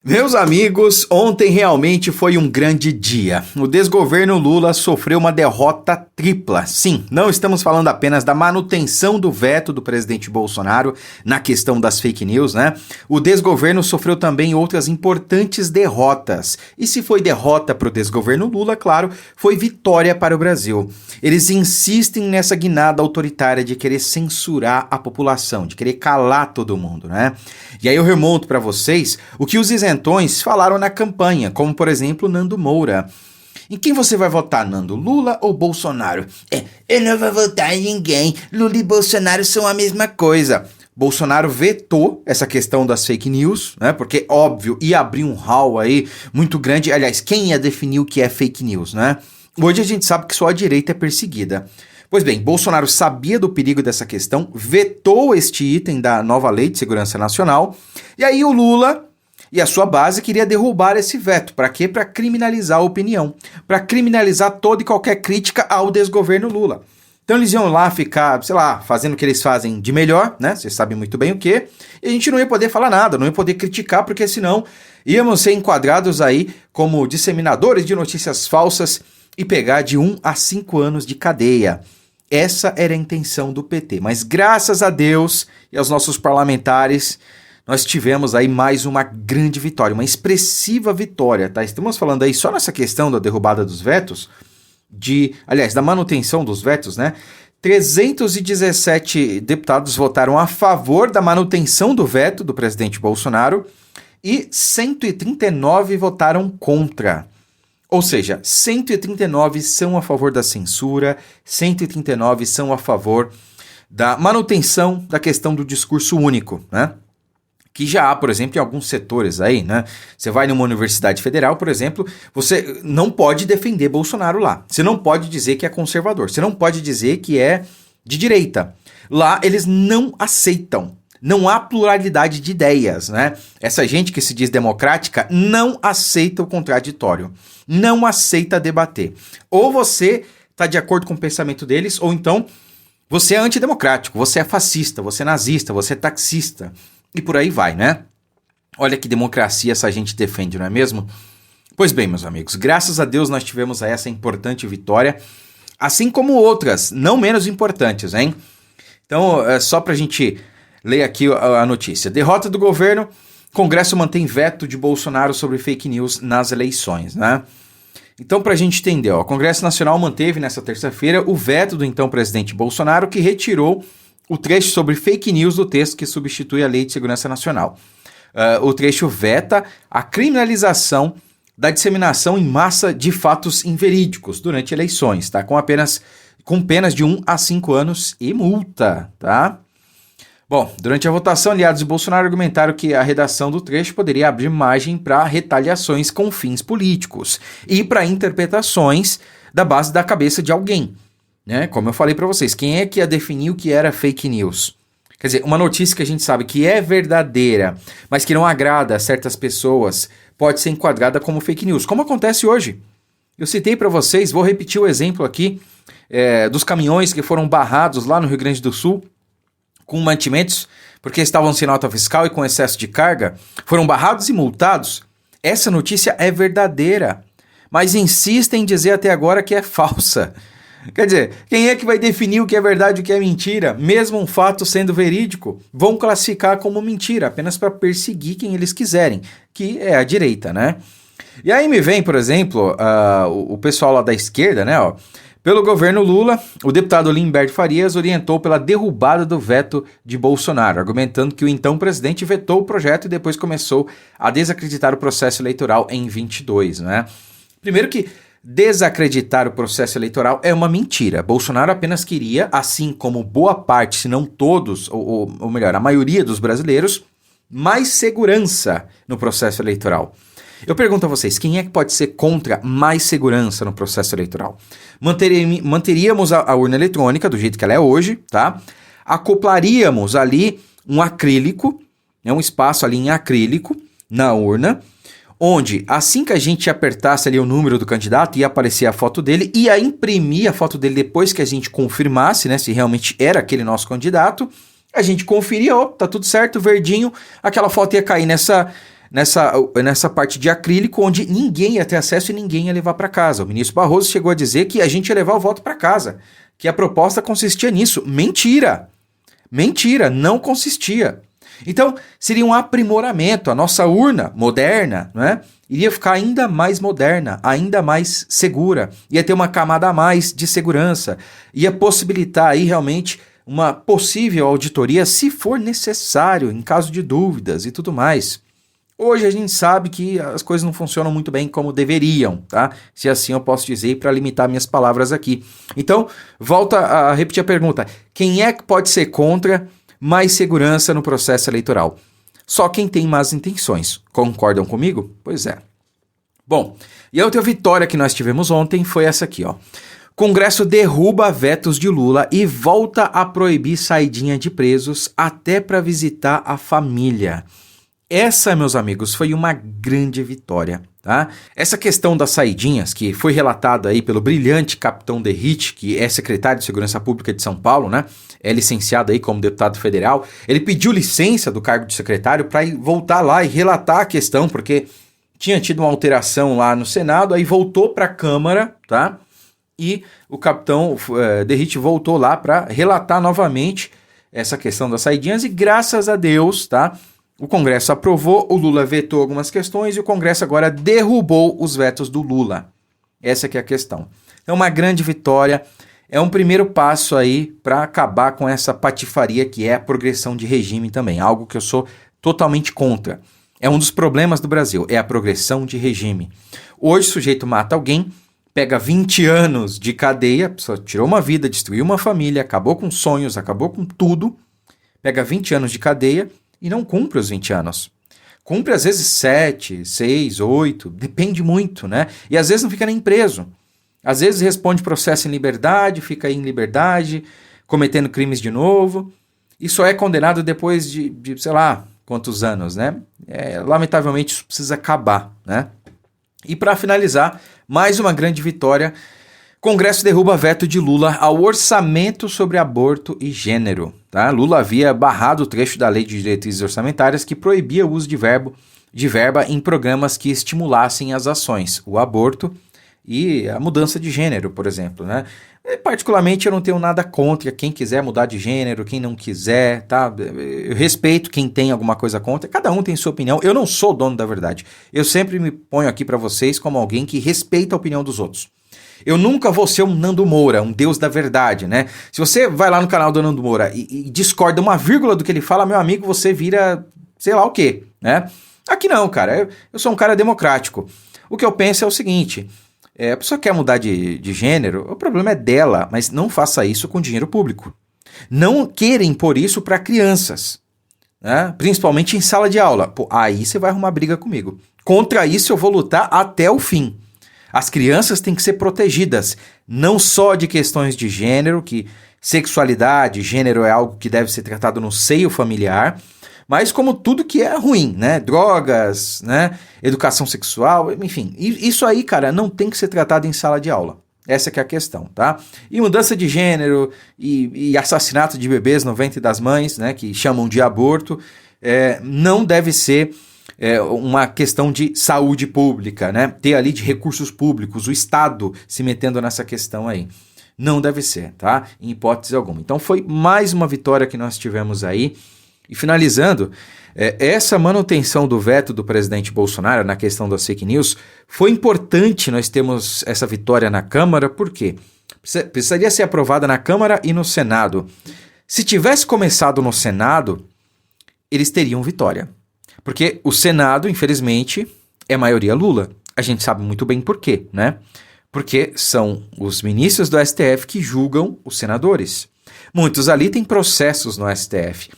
Meus amigos, ontem realmente foi um grande dia. O desgoverno Lula sofreu uma derrota tripla. Sim, não estamos falando apenas da manutenção do veto do presidente Bolsonaro na questão das fake news, né? O desgoverno sofreu também outras importantes derrotas. E se foi derrota para o desgoverno Lula, claro, foi vitória para o Brasil. Eles insistem nessa guinada autoritária de querer censurar a população, de querer calar todo mundo, né? E aí eu remonto para vocês o que os isentões falaram na campanha, como por exemplo Nando Moura. Em quem você vai votar, Nando? Lula ou Bolsonaro? Eu não vou votar em ninguém. Lula e Bolsonaro são a mesma coisa. Bolsonaro vetou essa questão das fake news, né? Porque, óbvio, ia abrir um hall aí muito grande. Aliás, quem ia definir o que é fake news, né? Hoje a gente sabe que só a direita é perseguida. Pois bem, Bolsonaro sabia do perigo dessa questão, vetou este item da nova Lei de Segurança Nacional, e aí o Lula e a sua base queria derrubar esse veto. Para quê? Para criminalizar a opinião, para criminalizar toda e qualquer crítica ao desgoverno Lula. Então eles iam lá ficar, sei lá, fazendo o que eles fazem de melhor, né? Vocês sabem muito bem o quê. E a gente não ia poder falar nada, não ia poder criticar, porque senão íamos ser enquadrados aí como disseminadores de notícias falsas e pegar de 1 a 5 anos de cadeia. Essa era a intenção do PT, mas graças a Deus e aos nossos parlamentares, nós tivemos aí mais uma grande vitória, uma expressiva vitória, tá? Estamos falando aí só nessa questão da derrubada dos vetos, da manutenção dos vetos, né? 317 deputados votaram a favor da manutenção do veto do presidente Bolsonaro e 139 votaram contra. Ou seja, 139 são a favor da censura, 139 são a favor da manutenção da questão do discurso único, né? Que já há, por exemplo, em alguns setores aí, né? Você vai numa universidade federal, por exemplo, você não pode defender Bolsonaro lá. Você não pode dizer que é conservador, você não pode dizer que é de direita. Lá eles não aceitam. Não há pluralidade de ideias, né? Essa gente que se diz democrática não aceita o contraditório, não aceita debater. Ou você está de acordo com o pensamento deles, ou então você é antidemocrático, você é fascista, você é nazista, você é taxista, e por aí vai, né? Olha que democracia essa gente defende, não é mesmo? Pois bem, meus amigos, graças a Deus nós tivemos aí essa importante vitória, assim como outras, não menos importantes, hein? Então, só pra gente ler aqui a notícia. Derrota do governo, Congresso mantém veto de Bolsonaro sobre fake news nas eleições, né? Então, para a gente entender, o Congresso Nacional manteve nessa terça-feira o veto do então presidente Bolsonaro, que retirou o trecho sobre fake news do texto que substitui a Lei de Segurança Nacional. O trecho veta a criminalização da disseminação em massa de fatos inverídicos durante eleições, tá? Com penas de 1 a 5 anos e multa, tá? Bom, durante a votação, aliados de Bolsonaro argumentaram que a redação do trecho poderia abrir margem para retaliações com fins políticos e para interpretações da base da cabeça de alguém, né? Como eu falei para vocês, quem é que ia definir o que era fake news? Quer dizer, uma notícia que a gente sabe que é verdadeira, mas que não agrada a certas pessoas, pode ser enquadrada como fake news, como acontece hoje. Eu citei para vocês, vou repetir o exemplo aqui, dos caminhões que foram barrados lá no Rio Grande do Sul, com mantimentos, porque estavam sem nota fiscal e com excesso de carga, foram barrados e multados. Essa notícia é verdadeira, mas insistem em dizer até agora que é falsa. Quer dizer, quem é que vai definir o que é verdade e o que é mentira? Mesmo um fato sendo verídico, vão classificar como mentira, apenas para perseguir quem eles quiserem, que é a direita, né? E aí me vem, por exemplo, o pessoal lá da esquerda, né, ó. Pelo governo Lula, o deputado Limberto Farias orientou pela derrubada do veto de Bolsonaro, argumentando que o então presidente vetou o projeto e depois começou a desacreditar o processo eleitoral em 22, né? Primeiro que desacreditar o processo eleitoral é uma mentira. Bolsonaro apenas queria, assim como boa parte, se não todos, ou melhor, a maioria dos brasileiros, mais segurança no processo eleitoral. Eu pergunto a vocês, quem é que pode ser contra mais segurança no processo eleitoral? Manteríamos a urna eletrônica do jeito que ela é hoje, tá? Acoplaríamos ali um acrílico, um espaço ali em acrílico na urna, onde assim que a gente apertasse ali o número do candidato, ia aparecer a foto dele, ia imprimir a foto dele depois que a gente confirmasse, né, se realmente era aquele nosso candidato, a gente conferia, tá tudo certo, verdinho, aquela foto ia cair nessa parte de acrílico, onde ninguém ia ter acesso e ninguém ia levar para casa. O ministro Barroso chegou a dizer que a gente ia levar o voto para casa, que a proposta consistia nisso. Mentira! Mentira, não consistia. Então, seria um aprimoramento. A nossa urna moderna, né, iria ficar ainda mais moderna, ainda mais segura. Ia ter uma camada a mais de segurança. Ia possibilitar aí realmente uma possível auditoria, se for necessário, em caso de dúvidas e tudo mais. Hoje a gente sabe que as coisas não funcionam muito bem como deveriam, tá? Se assim eu posso dizer, para limitar minhas palavras aqui. Então, volta a repetir a pergunta. Quem é que pode ser contra mais segurança no processo eleitoral? Só quem tem más intenções. Concordam comigo? Pois é. Bom, e a outra vitória que nós tivemos ontem foi essa aqui, ó. Congresso derruba vetos de Lula e volta a proibir saidinha de presos até para visitar a família. Essa, meus amigos, foi uma grande vitória, tá? Essa questão das saidinhas, que foi relatada aí pelo brilhante capitão Derrite, que é secretário de Segurança Pública de São Paulo, né? É licenciado aí como deputado federal. Ele pediu licença do cargo de secretário para voltar lá e relatar a questão, porque tinha tido uma alteração lá no Senado, aí voltou para a Câmara, tá? E o capitão Derrite voltou lá para relatar novamente essa questão das saidinhas e graças a Deus, tá? O Congresso aprovou, o Lula vetou algumas questões e o Congresso agora derrubou os vetos do Lula. Essa que é a questão. É uma grande vitória, é um primeiro passo aí para acabar com essa patifaria que é a progressão de regime também, algo que eu sou totalmente contra. É um dos problemas do Brasil, é a progressão de regime. Hoje o sujeito mata alguém, pega 20 anos de cadeia, a pessoa tirou uma vida, destruiu uma família, acabou com sonhos, acabou com tudo, pega 20 anos de cadeia e não cumpre os 20 anos. Cumpre às vezes 7, 6, 8, depende muito, né? E às vezes não fica nem preso. Às vezes responde processo em liberdade, fica aí em liberdade, cometendo crimes de novo, e só é condenado depois de sei lá, quantos anos, né? Lamentavelmente isso precisa acabar, né? E para finalizar, mais uma grande vitória. Congresso derruba veto de Lula ao orçamento sobre aborto e gênero. Tá? Lula havia barrado o trecho da Lei de Diretrizes Orçamentárias que proibia o uso de verba em programas que estimulassem as ações, o aborto e a mudança de gênero, por exemplo. Né? Particularmente, eu não tenho nada contra quem quiser mudar de gênero, quem não quiser. Tá? Eu respeito quem tem alguma coisa contra, cada um tem sua opinião. Eu não sou dono da verdade. Eu sempre me ponho aqui para vocês como alguém que respeita a opinião dos outros. Eu nunca vou ser um Nando Moura, um deus da verdade, né? Se você vai lá no canal do Nando Moura e discorda uma vírgula do que ele fala, meu amigo, você vira sei lá o quê, né? Aqui não, cara, eu sou um cara democrático. O que eu penso é o seguinte, a pessoa quer mudar de gênero, o problema é dela, mas não faça isso com dinheiro público. Não queira impor isso para crianças, né? Principalmente em sala de aula. Pô, aí você vai arrumar briga comigo. Contra isso eu vou lutar até o fim. As crianças têm que ser protegidas, não só de questões de gênero, que sexualidade, gênero é algo que deve ser tratado no seio familiar, mas como tudo que é ruim, né? Drogas, né? Educação sexual, enfim. Isso aí, cara, não tem que ser tratado em sala de aula. Essa que é a questão, tá? E mudança de gênero e assassinato de bebês no ventre das mães, né? Que chamam de aborto, não deve ser uma questão de saúde pública, né? Ter ali de recursos públicos, o Estado se metendo nessa questão aí. Não deve ser, tá? Em hipótese alguma. Então foi mais uma vitória que nós tivemos aí. E finalizando, essa manutenção do veto do presidente Bolsonaro na questão das fake news foi importante nós termos essa vitória na Câmara, por quê? Precisaria ser aprovada na Câmara e no Senado. Se tivesse começado no Senado, eles teriam vitória. Porque o Senado, infelizmente, é maioria Lula. A gente sabe muito bem por quê, né? Porque são os ministros do STF que julgam os senadores. Muitos ali têm processos no STF.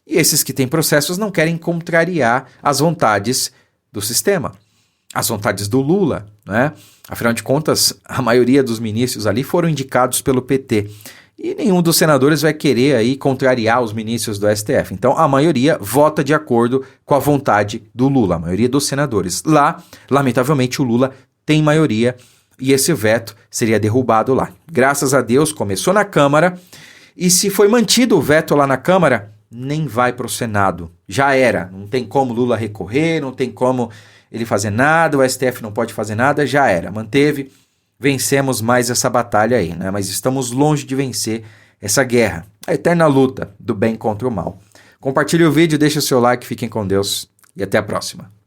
E esses que têm processos não querem contrariar as vontades do sistema, as vontades do Lula, né? Afinal de contas, a maioria dos ministros ali foram indicados pelo PT. E nenhum dos senadores vai querer aí contrariar os ministros do STF. Então, a maioria vota de acordo com a vontade do Lula, a maioria dos senadores. Lá, lamentavelmente, o Lula tem maioria e esse veto seria derrubado lá. Graças a Deus, começou na Câmara e se foi mantido o veto lá na Câmara, nem vai para o Senado. Já era. Não tem como Lula recorrer, não tem como ele fazer nada, o STF não pode fazer nada, já era. Manteve, vencemos mais essa batalha aí, né? Mas estamos longe de vencer essa guerra, a eterna luta do bem contra o mal. Compartilhe o vídeo, deixe o seu like, fiquem com Deus e até a próxima.